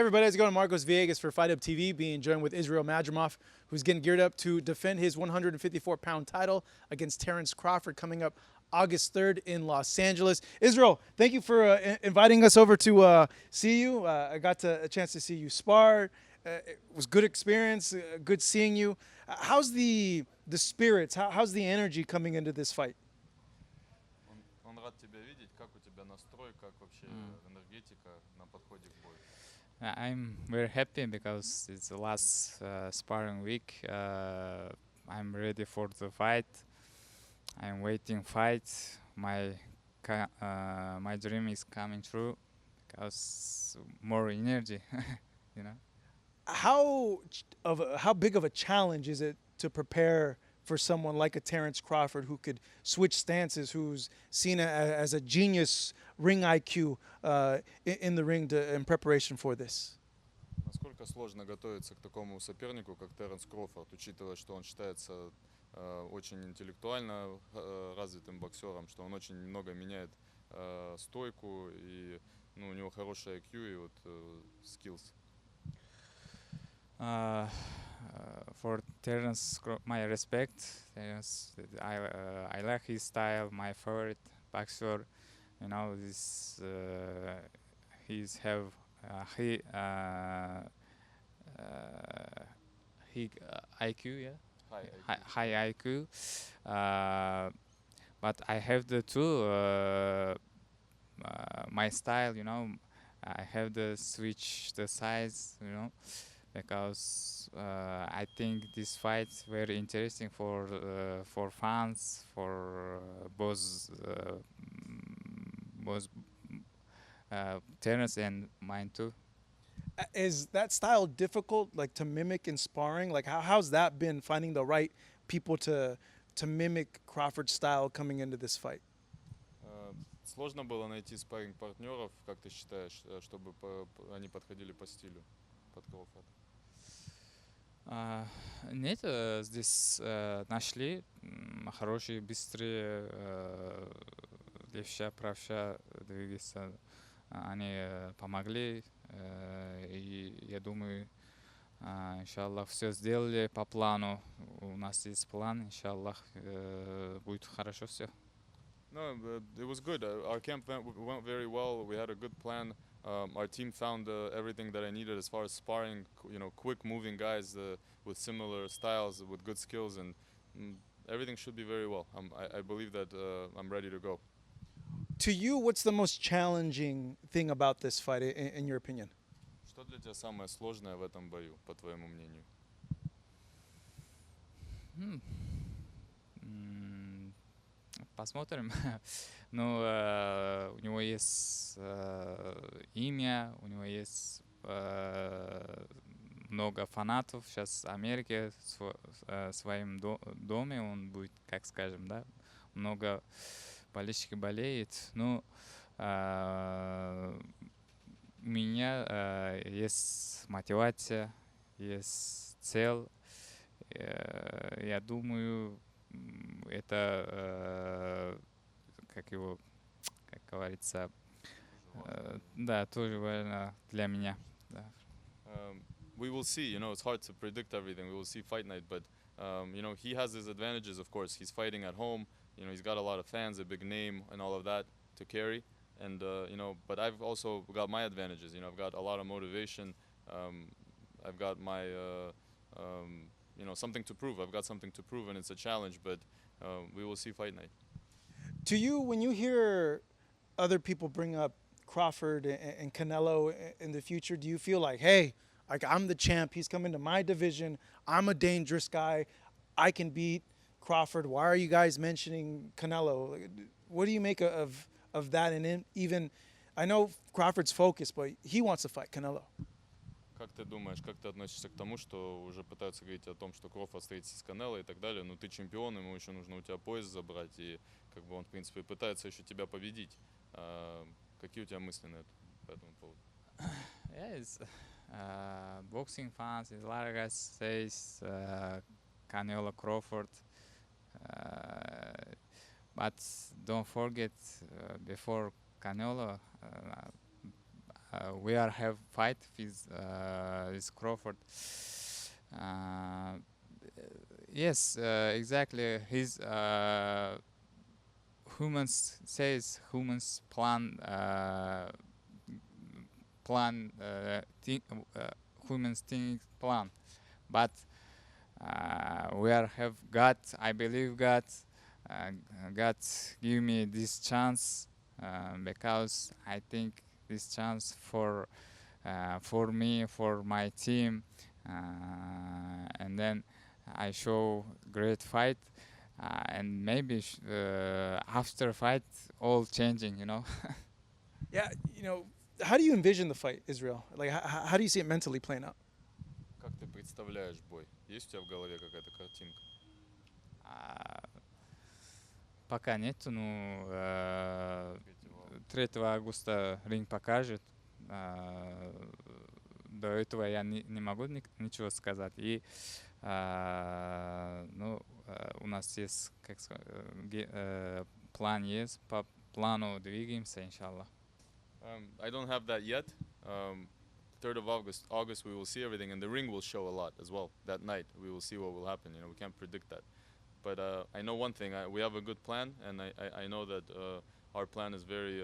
everybody, how's it going? Marcos Villegas for Fight Up TV, being joined with Israil Madrimov, who's getting geared up to defend his 154-pound title against Terence Crawford coming up August 3rd in Los Angeles. Israil, thank you for inviting us over to see you. I got a chance to see you spar. It was good experience, good seeing you. How's the spirits? How's the energy coming into this fight? Он рад тебя видеть. Как у тебя настрой, как вообще энергетика на подходе к бою? I'm very happy because it's the last sparring week. I'm ready for the fight. I'm waiting fight. My dream is coming true because more energy, you know. How big of a challenge is it to prepare for someone like a Terence Crawford who could switch stances, who's seen as a genius ring IQ in the ring in preparation for this? Насколько сложно готовиться к такому сопернику, как Теренс Кроуфорд, учитывая, что он считается очень интеллектуально развитым боксером, что он очень много меняет стойку, и у него хороший IQ и вот skills. For Terence, my respect. Terence, I like his style. My favorite boxer. You know, this he's have he IQ, yeah, high IQ. But I have the two my style. You know, I have the switch the size. You know. Because I think this fight's very interesting for fans, for both Terence and mine too. Is that style difficult, like to mimic in sparring? Like how's that been, finding the right people to mimic Crawford's style coming into this fight? Сложно было найти спарринг-партнеров, как ты считаешь, чтобы они подходили по стилю под Кроуфорда? Нет, здесь нашли хорошие, быстрые, левша, правша двигаться. Они помогли, и я думаю, иншаллах, все сделали по плану. У нас есть план, иншаллах, будет хорошо все. No, it was good. Our camp went very well. We had a good plan. Our team found everything that I needed as far as sparring, quick moving guys with similar styles, with good skills, and everything should be very well. I believe that I'm ready to go. To you, what's the most challenging thing about this fight, in your opinion? Что для тебя самое сложное в этом бою, по твоему мнению? Посмотрим. Ну, у него есть имя, у него есть много фанатов. Сейчас в Америке в своем доме он будет, как скажем, да, много болельщиков болеет. Ну, у меня есть мотивация, есть цель. Я думаю, это, как говорится, да, тоже важно для меня. Да. We will see. It's hard to predict everything. We will see fight night, but he has his advantages. Of course, he's fighting at home. He's got a lot of fans, a big name, and all of that to carry. And but I've also got my advantages. I've got a lot of motivation. I've got my something to prove. I've got something to prove, and it's a challenge, but we will see fight night. To you, when you hear other people bring up Crawford and Canelo in the future, do you feel like, hey, like I'm the champ, he's coming to my division, I'm a dangerous guy, I can beat Crawford, why are you guys mentioning Canelo? What do you make of that? And even, I know Crawford's focused, but he wants to fight Canelo. Как ты думаешь, как ты относишься к тому, что уже пытаются говорить о том, что Кроуфорд встретится с Канело и так далее, но ты чемпион, ему еще нужно у тебя пояс забрать, и как бы он, в принципе, пытается еще тебя победить. Какие у тебя мысли по этому поводу? Yes, boxing fans, a lot of guys says Canelo Crawford, but don't forget before Canelo, we are have fight with Crawford. Yes, exactly. His humans humans think plan, but we are have God. I believe God. God give me this chance because I think this chance for me, for my team, and then I show great fight, and maybe after fight all changing, you know. Yeah, how do you envision the fight, Israel? Like, how do you see it mentally playing out? Как ты представляешь бой? Есть у тебя в голове какая-то картинка? А, Пока нету, ну, 3 августа ринг покажет. До этого я не могу ничего сказать. И у нас есть, план есть, по плану двигаемся, иншаллах. I don't have that yet. 3rd of August we will see everything, and the ring will show a lot as well. That night we will see what will happen. We can't predict that. But I know one thing: we have a good plan, and I know that our plan is very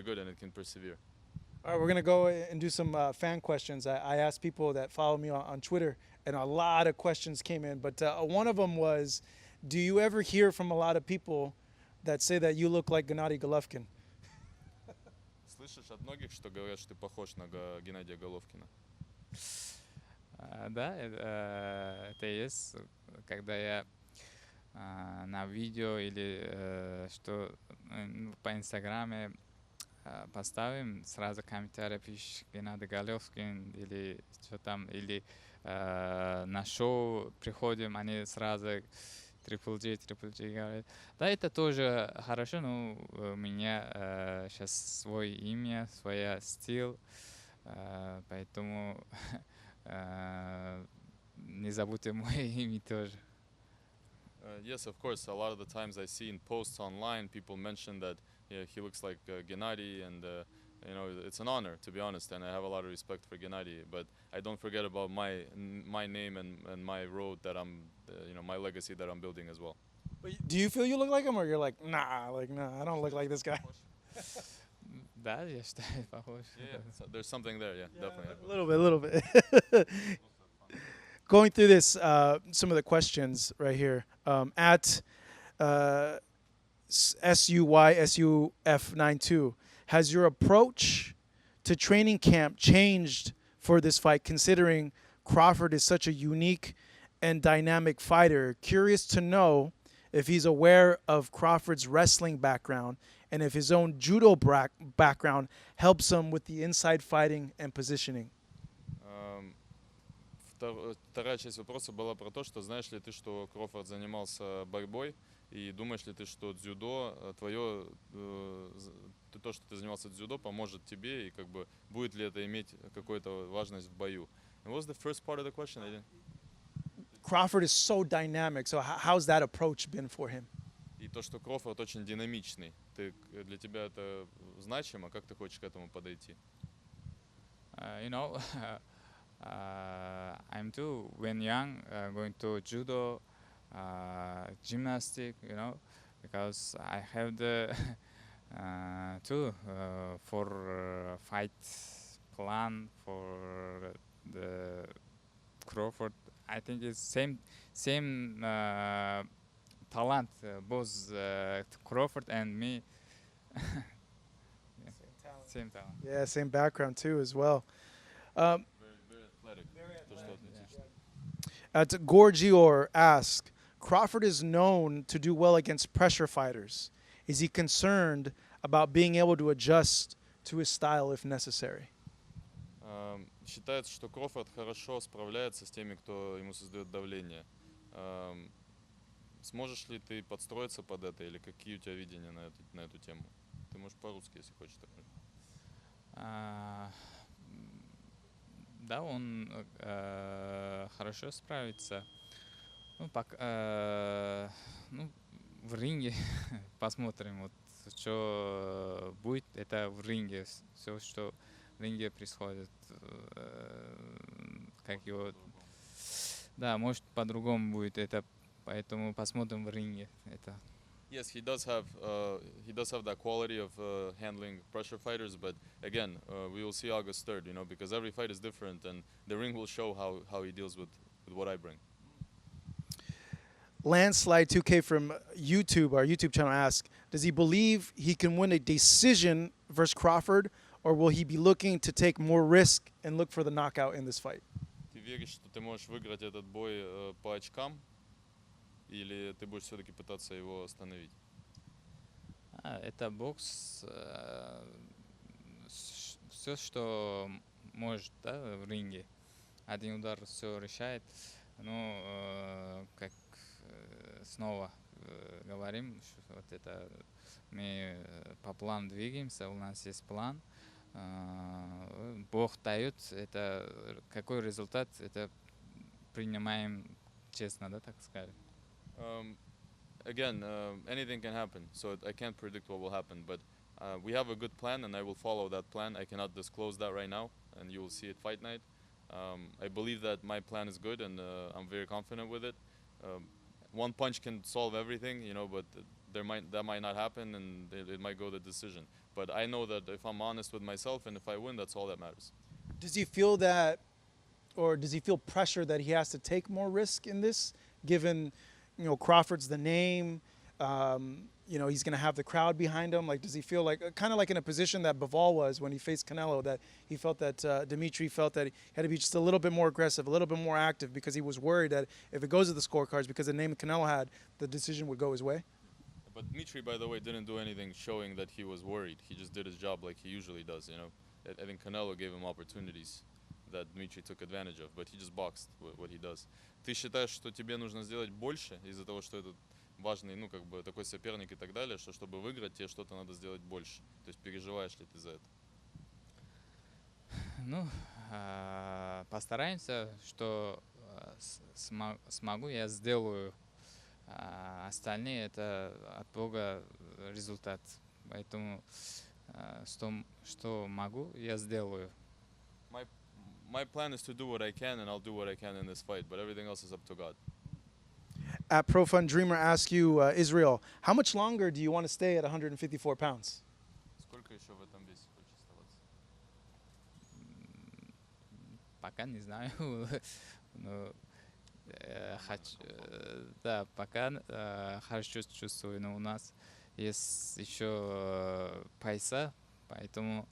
good, and it can persevere. All right, we're going to go and do some fan questions. I asked people that follow me on Twitter, and a lot of questions came in. But one of them was, do you ever hear from a lot of people that say that you look like Gennady Golovkin? Слышишь от многих, что говорят, что ты похож на Геннадия Головкина? Да, это есть, когда я на видео или что по инстаграме поставим, сразу комментарий пишешь Геннадий Головкин или что там, или на шоу приходим, они сразу Triple G говорят. Да, это тоже хорошо, но у меня сейчас свое имя, своя стиль, поэтому не забудьте мое имя тоже. Yes, of course. A lot of the times I see in posts online, people mention that he looks like Gennady, and it's an honor, to be honest, and I have a lot of respect for Gennady. But I don't forget about my name and my road that I'm, my legacy that I'm building as well. Do you feel you look like him, or you're like, nah, I don't look like this guy? Да, я считаю, похож. Yeah, so there's something there, yeah, definitely. A little bit. Going through this, some of the questions right here. At SUYSUF92, has your approach to training camp changed for this fight, considering Crawford is such a unique and dynamic fighter? Curious to know if he's aware of Crawford's wrestling background and if his own judo background helps him with the inside fighting and positioning. Вторая часть вопроса была про то, что знаешь ли ты, что Крофорд занимался борьбой, и думаешь ли ты, что дзюдо твое, то, что ты занимался дзюдо, поможет тебе, и как бы будет ли это иметь какую-то важность в бою? And what was the first part of the question? Crawford is so dynamic, so how's that approach been for him? И то, что Крофорд очень динамичный, для тебя это значимо? Как ты хочешь к этому подойти? I'm too, when young, going to judo, gymnastic, because I have the too for fight plan for the Crawford. I think it's same talent, both Crawford and me. Yeah. Same talent. Yeah, same background too as well. Very athletic. Gorgior asks, Crawford is known to do well against pressure fighters. Is he concerned about being able to adjust to his style if necessary? Считается, что Крофорд хорошо справляется с теми, кто ему создает давление. Сможешь ли ты подстроиться под это, или какие у тебя видения на эту тему? Ты можешь по-русски, если хочешь. Да, он хорошо справится. В ринге посмотрим. Вот что будет, это в ринге. Все, что в ринге происходит, как его... Да, может по-другому будет это, поэтому посмотрим в ринге это. Yes, he does have that quality of handling pressure fighters, but again, we will see August 3rd, you know, because every fight is different, and the ring will show how he deals with what I bring. Landslide 2K from YouTube, our YouTube channel, asks, does he believe he can win a decision versus Crawford, or will he be looking to take more risk and look for the knockout in this fight? Ты веришь, что ты можешь выиграть этот бой по очкам, или ты будешь все-таки пытаться его остановить? Это бокс, все, что может, да, в ринге. Один удар все решает. Но, как снова говорим, что вот это мы по плану двигаемся, у нас есть план. Бог дает, это какой результат, это принимаем честно, да, так сказать. Again, anything can happen, so I can't predict what will happen, but we have a good plan, and I will follow that plan. I cannot disclose that right now, and you will see it fight night. I believe that my plan is good, and I'm very confident with it. One punch can solve everything, you know, but that might not happen, and it might go the decision. But I know that if I'm honest with myself, and if I win, that's all that matters. Does he feel that, or does he feel pressure that he has to take more risk in this, given, you know, Crawford's the name, you know, he's going to have the crowd behind him? Like, does he feel like, kind of like in a position that Bivol was when he faced Canelo, that he felt that Dmitry felt that he had to be just a little bit more aggressive, a little bit more active, because he was worried that if it goes to the scorecards, because the name Canelo had, the decision would go his way? But Dmitry, by the way, didn't do anything showing that he was worried. He just did his job like he usually does, you know. I think Canelo gave him opportunities that Dmitry took advantage of, but he just boxed what he does. Ты считаешь, что тебе нужно сделать больше из-за того, что этот важный, ну, как бы, такой соперник и так далее, что чтобы выиграть, тебе что-то надо сделать больше? То есть переживаешь ли ты за это? Ну, постараемся, что смогу, я сделаю. Остальные это от Бога результат. Поэтому что могу, я сделаю. My plan is to do what I can, and I'll do what I can in this fight, but everything else is up to God. At Pro Fun Dreamer asks you, Israil, how much longer do you want to stay at 154 pounds? Сколько еще в этом весе хочешь оставаться? Пока не знаю. Но, да, пока хорошо чувствую, но у нас есть еще пояса, поэтому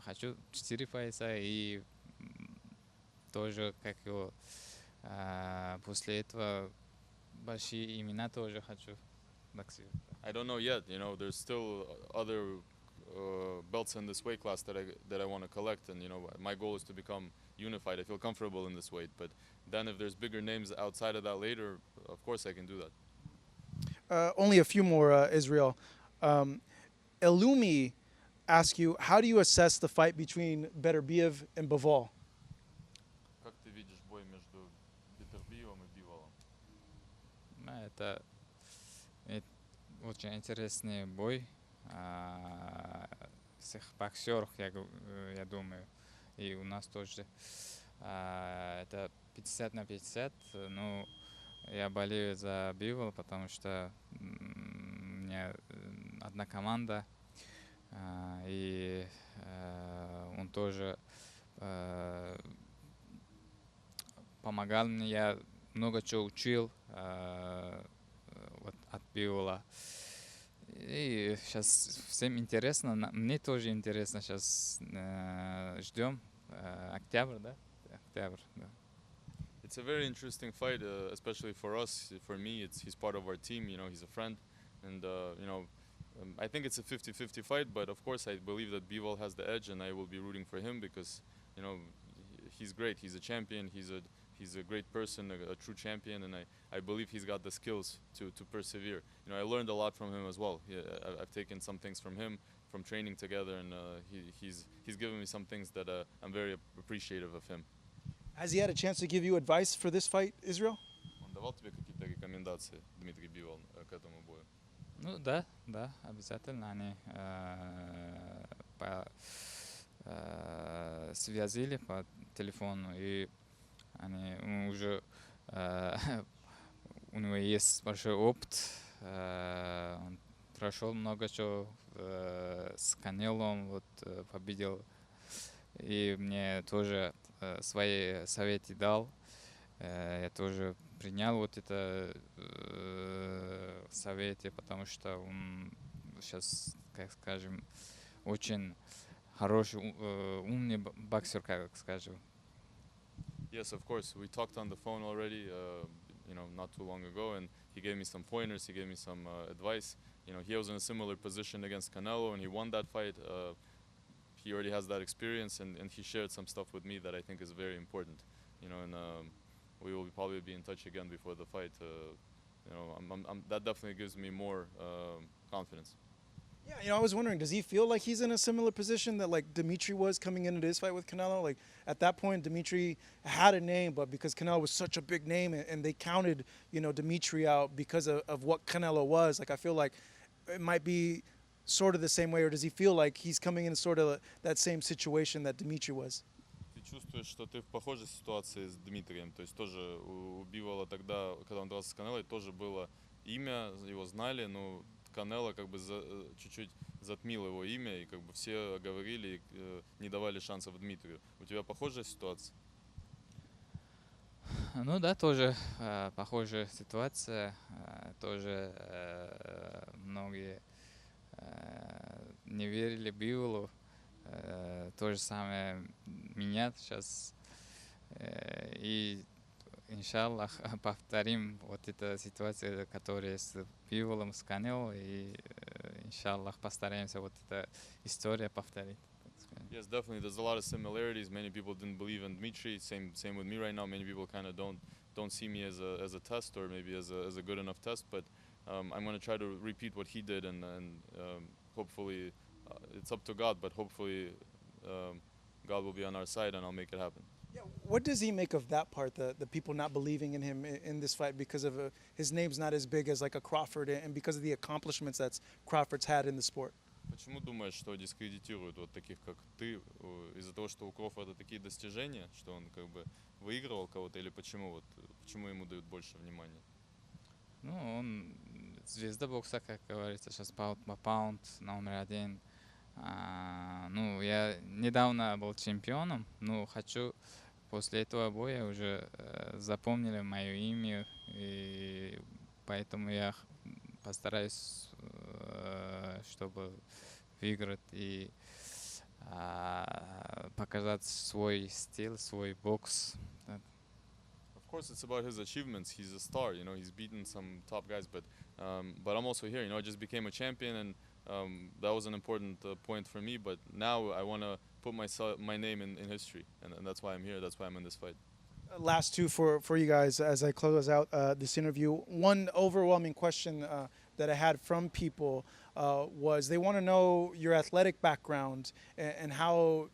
хочу 4 пояса и тоже как его после этого большие имена тоже хочу боксировать. I don't know yet. You know, there's still other belts in this weight class that I want to collect, and you know, my goal is to become unified. I feel comfortable in this weight, but then if there's bigger names outside of that later, of course I can do that. Only a few more, Israil. Elumi asks you, how do you assess the fight between Beterbiev and Bivol? Как ты видишь бой между Beterbievom и Bivol? Это очень интересный бой. Всех боксеров, я думаю, и у нас тоже. Это 50 на 50. Ну, я болею за Bivol, потому что у меня одна команда, и он тоже помогал мне, я много чего учил вот, от Bivola. И сейчас всем интересно, мне тоже интересно, сейчас ждем октябрь, да? Октябрь, да. It's a very interesting fight, especially for us. For me, he's part of our team. You know, he's a friend, and you know, I think it's a 50-50 fight. But of course, I believe that Bivol has the edge, and I will be rooting for him because, you know, he's great. He's a champion. He's a great person, a true champion, and I believe he's got the skills to persevere. You know, I learned a lot from him as well. I've taken some things from him, from training together, and he's given me some things that I'm very appreciative of him. Has he had a chance to give you advice for this fight, Israil? Он давал тебе какие-то рекомендации, Дмитрий Бивол, к этому бою? Ну да, да, обязательно они связали по телефону, и они уже у него есть большой опыт, он прошел много чего с Канелом, вот победил, и мне тоже свои советы дал. Я тоже принял вот это советы, потому что он сейчас, как скажем, очень хороший, умный боксер, как скажем. Yes, of course. We talked on the phone already, not too long ago, and he gave me some pointers. He gave me some advice. He was in a similar position against Canelo, and he won that fight. He already has that experience, and he shared some stuff with me that I think is very important. And we will probably be in touch again before the fight. That definitely gives me more confidence. Yeah, I was wondering, does he feel like he's in a similar position that like Dmitry was coming into this fight with Canelo? Like at that point, Dmitry had a name, but because Canelo was such a big name, and they counted, Dmitry out because of what Canelo was. Like I feel like it might be sort of the same way, or does he feel like he's coming in sort of that same situation that Dmitry was? Ты чувствуешь, что ты в похожей ситуации с Дмитрием. То есть тоже у Бивола тогда, когда он дрался с Канелой, тоже было имя, его знали, но Канело как бы чуть-чуть затмил его имя, и как бы все говорили и не давали шансов Дмитрию. У тебя похожая ситуация? Ну да, тоже похожая ситуация. Тоже многие не верили Биволу. То же самое меня сейчас. И иншаллах повторим вот эту ситуацию, которая с Биволом, с Канело, и иншаллах постараемся вот эту историю повторить. Yes, definitely. There's a lot of similarities. Many people didn't believe in Dmitry. Same with me right now. Many people kind of don't see me as a test, or maybe as a good enough test. But I'm going to try to repeat what he did, and hopefully it's up to God. But hopefully God will be on our side, and I'll make it happen. Yeah, what does he make of that part, the people not believing in him in this fight because of his name's not as big as like a Crawford, and because of the accomplishments that Crawford's had in the sport? Почему думаешь, что дискредитируют вот таких, как ты, из-за того, что у Крофорда такие достижения, что он как бы выигрывал кого-то, или почему ему дают больше внимания? Ну, он звезда бокса, как говорится, сейчас паунд по паунд, номер один. Ну, я недавно был чемпионом, но хочу после этого боя уже запомнили мое имя, и поэтому я постараюсь, чтобы выиграть и показать свой стиль, свой бокс. Of course, it's about his achievements. He's a star, he's beaten some top guys, but I'm also here, I just became a champion, and that was an important point for me, but now I want to put my name in history, and that's why I'm here, that's why I'm in this fight. Last two for you guys as I close out this interview. One overwhelming question that I had from people was they want to know your athletic background and how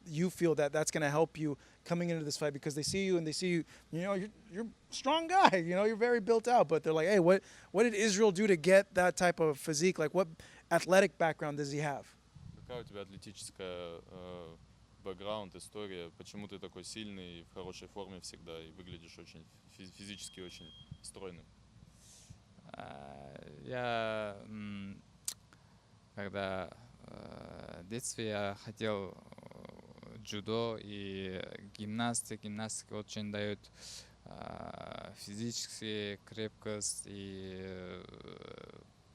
you feel that that's going to help you coming into this fight, because they see you and they see you, you're a strong guy, you're very built out, but they're like, hey, what did Israil do to get that type of physique? Like, what athletic background does he have? Какая у тебя атлетическая бэкграунд, история? Почему ты такой сильный, в хорошей форме всегда и выглядишь очень физически очень стройным? Я, когда в детстве я хотел дзюдо и гимнастика очень дает физическую крепкость и,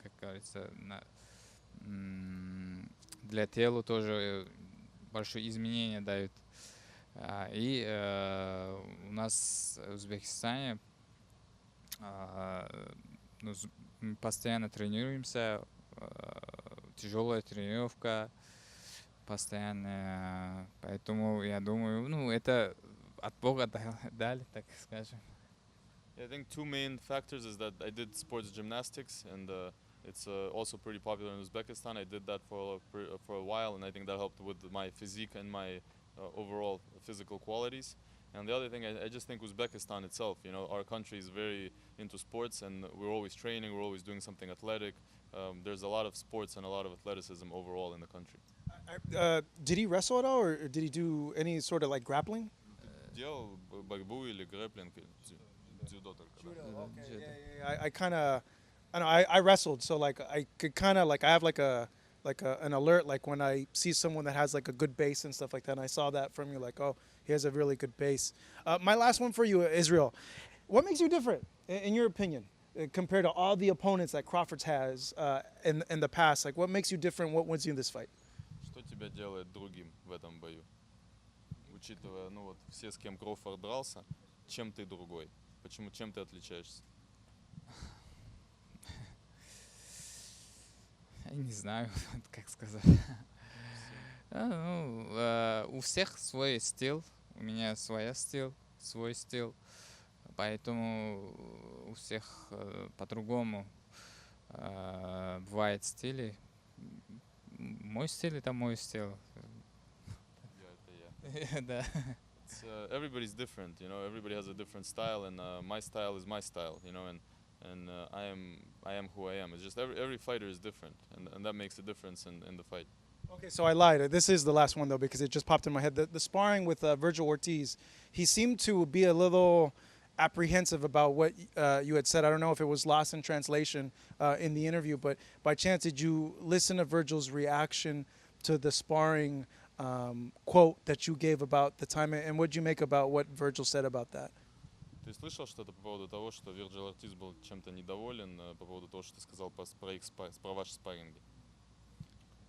как говорится, для тела тоже большое изменение дает. И у нас в Узбекистане мы постоянно тренируемся, тяжелая тренировка, постоянно, поэтому я думаю, это от Бога дали, так скажем. I think two main factors is that I did sports gymnastics, and it's also pretty popular in Uzbekistan. I did that for a while, and I think that helped with my physique and my overall physical qualities. And the other thing, I just think Uzbekistan itself, our country is very into sports, and we're always training, we're always doing something athletic. there's a lot of sports and a lot of athleticism overall in the country. Did he wrestle at all, or did he do any sort of like grappling? Делал борьбу или грэпплинг, дзюдо только. Да. I kind of, I know I wrestled, so like I could kind of like I have like an alert like when I see someone that has like a good base and stuff like that. And I saw that from you, like, oh, he has a really good base. My last one for you, Israil. What makes you different, in your opinion, compared to all the opponents that Crawford has in the past? Like, what makes you different? What wins you in this fight? Что тебя делает другим в этом бою? Учитывая, ну вот все, с кем Кроуфорд дрался, чем ты другой? Почему, чем ты отличаешься? Я не знаю, как сказать. У всех свой стиль, у меня свой стиль, поэтому у всех по-другому бывает стили. Мой стиль это мой стиль. Да. Everybody's different, you know. Everybody has a different style, and my style is my style, you know. And I am who I am. It's just every fighter is different, and that makes a difference in the fight. Okay, so I lied. This is the last one, though, because it just popped in my head. The sparring with Virgil Ortiz, he seemed to be a little apprehensive about what you had said. I don't know if it was lost in translation in the interview, but by chance, did you listen to Virgil's reaction to the sparring quote that you gave about the time, and what did you make about what Virgil said about that? Ты слышал что-то по поводу того, что Virgil Ortiz был чем-то недоволен по поводу того, что ты сказал про ваши спарринги?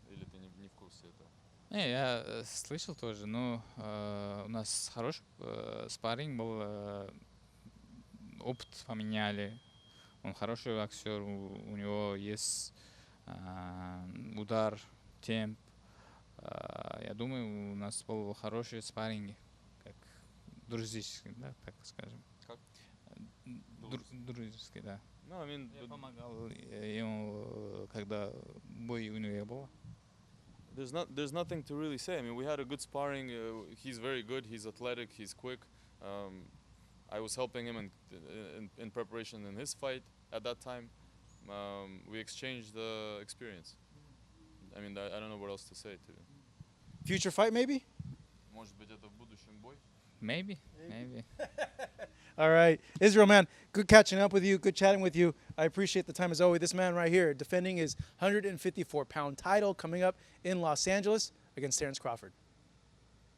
Или ты не в курсе этого? Не, я слышал тоже, но у нас хороший спарринг был, опыт поменяли. Он хороший актер, у него есть удар, темп. Я думаю, у нас был хороший спарринг, как дружеский, да, так скажем. Как? Дружеский, да. No, I mean, Я помогал ему, когда бой у него был. there's nothing to really say. I mean, we had a good sparring. He's very good. He's athletic. He's quick. I was helping him in preparation in his fight at that time. We exchanged the experience. I mean, I don't know what else to say to you. Future fight, maybe? Может быть, это в будущем бой? Maybe. All right. Israil, man, good catching up with you, good chatting with you. I appreciate the time as always. This man right here defending his 154-pound title coming up in Los Angeles against Terence Crawford.